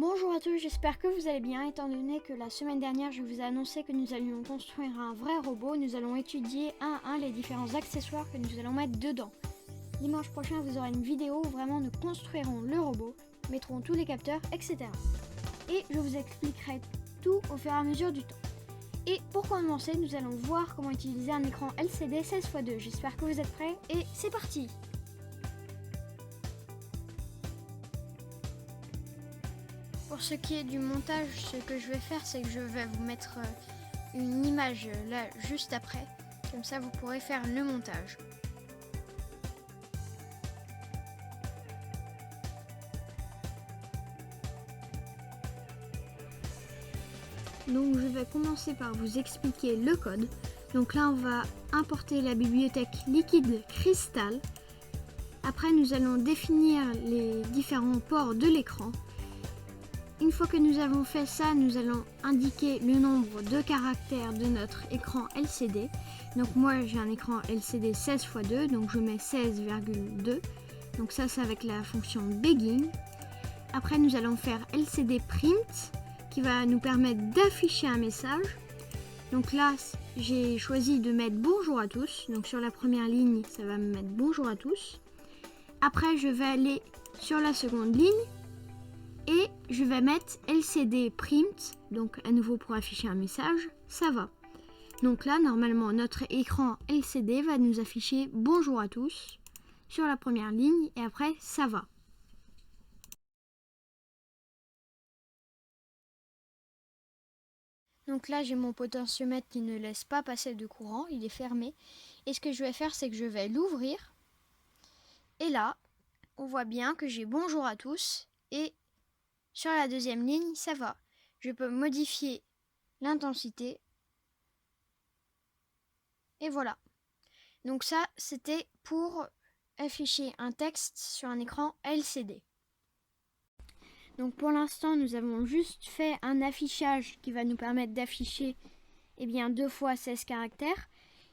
Bonjour à tous, j'espère que vous allez bien. Étant donné que la semaine dernière je vous ai annoncé que nous allions construire un vrai robot, nous allons étudier un à un les différents accessoires que nous allons mettre dedans. Dimanche prochain vous aurez une vidéo où vraiment nous construirons le robot, mettrons tous les capteurs, etc. Et je vous expliquerai tout au fur et à mesure du temps. Et pour commencer, nous allons voir comment utiliser un écran LCD 16x2. J'espère que vous êtes prêts et c'est parti! Pour ce qui est du montage, ce que je vais faire, c'est que je vais vous mettre une image là juste après. Comme ça, vous pourrez faire le montage. Donc je vais commencer par vous expliquer le code. Donc là, on va importer la bibliothèque Liquid Crystal. Après, nous allons définir les différents ports de l'écran. Une fois que nous avons fait ça, nous allons indiquer le nombre de caractères de notre écran LCD. Donc moi j'ai un écran LCD 16x2, donc je mets 16,2. Donc ça c'est avec la fonction Begin. Après nous allons faire LCD Print qui va nous permettre d'afficher un message. Donc là j'ai choisi de mettre bonjour à tous. Donc sur la première ligne ça va me mettre bonjour à tous. Après je vais aller sur la seconde ligne. Et je vais mettre LCD Print, donc à nouveau pour afficher un message, ça va. Donc là, normalement, notre écran LCD va nous afficher bonjour à tous sur la première ligne et après, ça va. Donc là, j'ai mon potentiomètre qui ne laisse pas passer de courant, il est fermé. Et ce que je vais faire, c'est que je vais l'ouvrir. Et là, on voit bien que j'ai bonjour à tous et sur la deuxième ligne, ça va. Je peux modifier l'intensité. Et voilà. Donc ça, c'était pour afficher un texte sur un écran LCD. Donc pour l'instant, nous avons juste fait un affichage qui va nous permettre d'afficher 2 fois 16 caractères.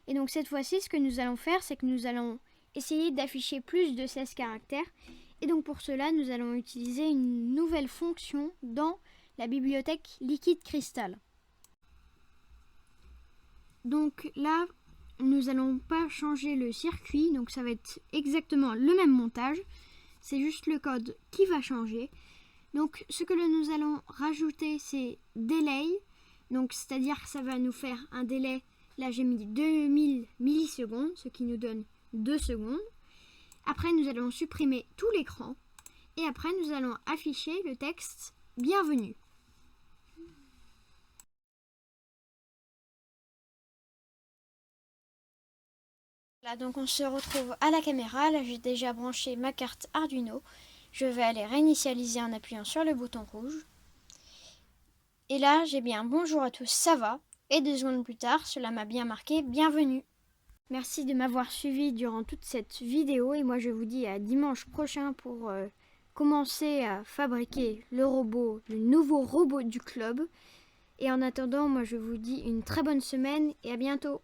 Et donc cette fois-ci, ce que nous allons faire, c'est que nous allons essayer d'afficher plus de 16 caractères. Et donc pour cela, nous allons utiliser une nouvelle fonction dans la bibliothèque Liquid Crystal. Donc là, nous n'allons pas changer le circuit, donc ça va être exactement le même montage. C'est juste le code qui va changer. Donc ce que nous allons rajouter, c'est delay. Donc c'est-à-dire que ça va nous faire un délai. Là j'ai mis 2000 millisecondes, ce qui nous donne 2 secondes. Après, nous allons supprimer tout l'écran et après, nous allons afficher le texte « Bienvenue ». Là, donc on se retrouve à la caméra. Là, j'ai déjà branché ma carte Arduino. Je vais aller réinitialiser en appuyant sur le bouton rouge. Et là, j'ai bien « Bonjour à tous, ça va ?» Et 2 secondes plus tard, cela m'a bien marqué « Bienvenue ». Merci de m'avoir suivi durant toute cette vidéo et moi je vous dis à dimanche prochain pour commencer à fabriquer le nouveau robot du club. Et en attendant, moi je vous dis une très bonne semaine et à bientôt.